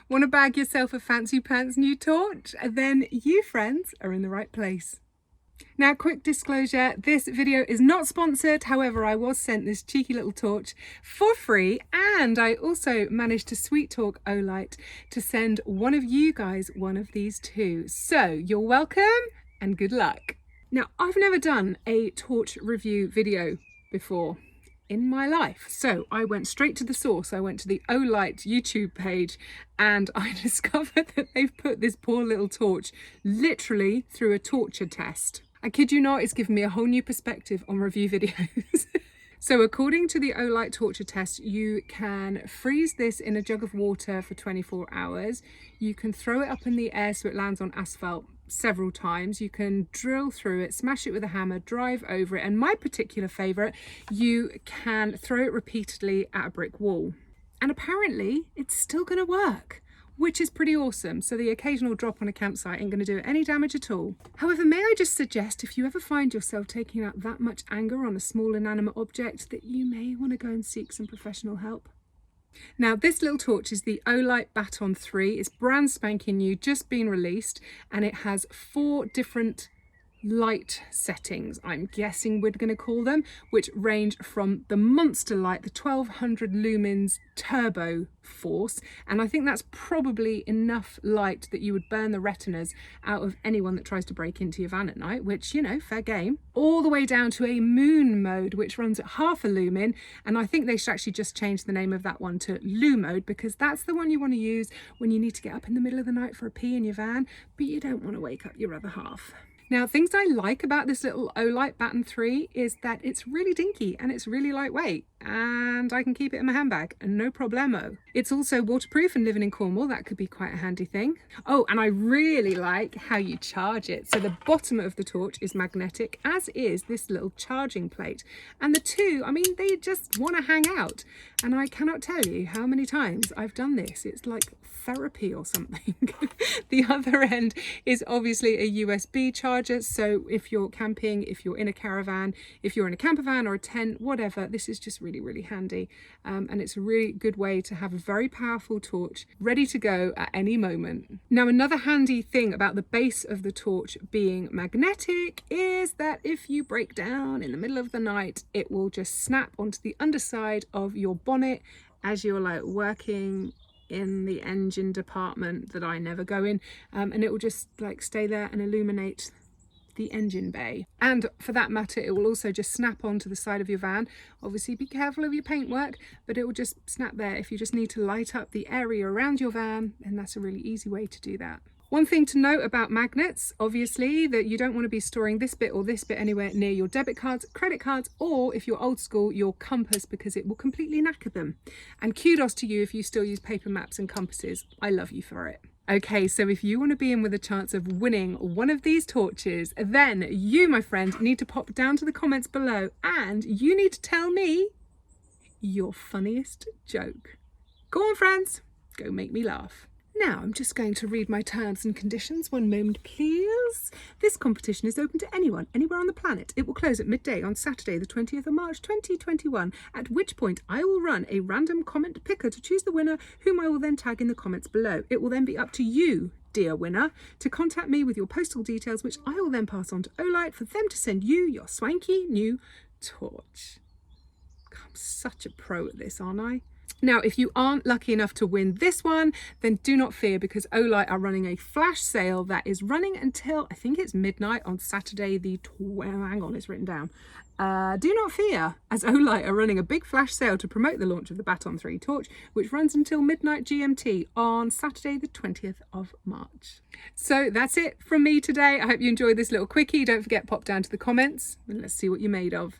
Want to bag yourself a fancy pants new torch? Then you, friends, are in the right place. Now, quick disclosure, this video is not sponsored. However, I was sent this cheeky little torch for free, and I also managed to sweet talk Olight to send one of you guys one of these too. So you're welcome and good luck. Now, I've never done a torch review video before in my life, so I went straight to the source. I went to the Olight YouTube page and I discovered that they've put this poor little torch literally through a torture test. I kid you not, it's given me a whole new perspective on review videos. So according to the Olight torture test, you can freeze this in a jug of water for 24 hours. You can throw it up in the air so it lands on asphalt several times. You can drill through it, smash it with a hammer, drive over it, and my particular favourite, you can throw it repeatedly at a brick wall. And apparently it's still going to work, which is pretty awesome. So the occasional drop on a campsite ain't going to do it any damage at all. However, may I just suggest, if you ever find yourself taking out that much anger on a small inanimate object, that you may want to go and seek some professional help. Now, this little torch is the Olight Baton 3. It's brand spanking new, just been released, and it has 4 different light settings, I'm guessing we're going to call them, which range from the monster light, the 1200 lumens turbo force, and I think that's probably enough light that you would burn the retinas out of anyone that tries to break into your van at night, which, you know, fair game, all the way down to a moon mode, which runs at half a lumen, and I think they should actually just change the name of that one to Lu mode, because that's the one you want to use when you need to get up in the middle of the night for a pee in your van, but you don't want to wake up your other half. Now, things I like about this little Olight Baton 3 is that it's really dinky and it's really lightweight, and I can keep it in my handbag and no problemo. It's also waterproof, and living in Cornwall, that could be quite a handy thing. Oh, and I really like how you charge it. So the bottom of the torch is magnetic, as is this little charging plate. And the two, I mean, they just want to hang out. And I cannot tell you how many times I've done this. It's like therapy or something. The other end is obviously a USB charger. So if you're camping, if you're in a caravan, if you're in a camper van or a tent, whatever, this is just really, really handy. And it's a really good way to have a very powerful torch ready to go at any moment. Now, another handy thing about the base of the torch being magnetic is that if you break down in the middle of the night, it will just snap onto the underside of your bonnet as you're like working in the engine department that I never go in, and it will just like stay there and illuminate the engine bay. And for that matter, it will also just snap onto the side of your van. Obviously be careful of your paintwork, but it will just snap there. If you just need to light up the area around your van, then that's a really easy way to do that. One thing to note about magnets, obviously, that you don't want to be storing this bit or this bit anywhere near your debit cards, credit cards, or if you're old school, your compass, because it will completely knacker them. And kudos to you if you still use paper maps and compasses. I love you for it. Okay, so if you want to be in with a chance of winning one of these torches, then you, my friend, need to pop down to the comments below and you need to tell me your funniest joke. Go on, friends, go make me laugh. Now, I'm just going to read my terms and conditions. One moment, please. This competition is open to anyone, anywhere on the planet. It will close at midday on Saturday, the 20th of March, 2021, at which point I will run a random comment picker to choose the winner, whom I will then tag in the comments below. It will then be up to you, dear winner, to contact me with your postal details, which I will then pass on to Olight for them to send you your swanky new torch. I'm such a pro at this, aren't I? Now, if you aren't lucky enough to win this one, then do not fear, because Olight are running a flash sale that is running until, I think it's midnight on Saturday the hang on, it's written down. Do not fear, as Olight are running a big flash sale to promote the launch of the Baton 3 torch, which runs until midnight GMT on Saturday the 20th of March. So that's it from me today. I hope you enjoyed this little quickie. Don't forget, pop down to the comments and let's see what you're made of.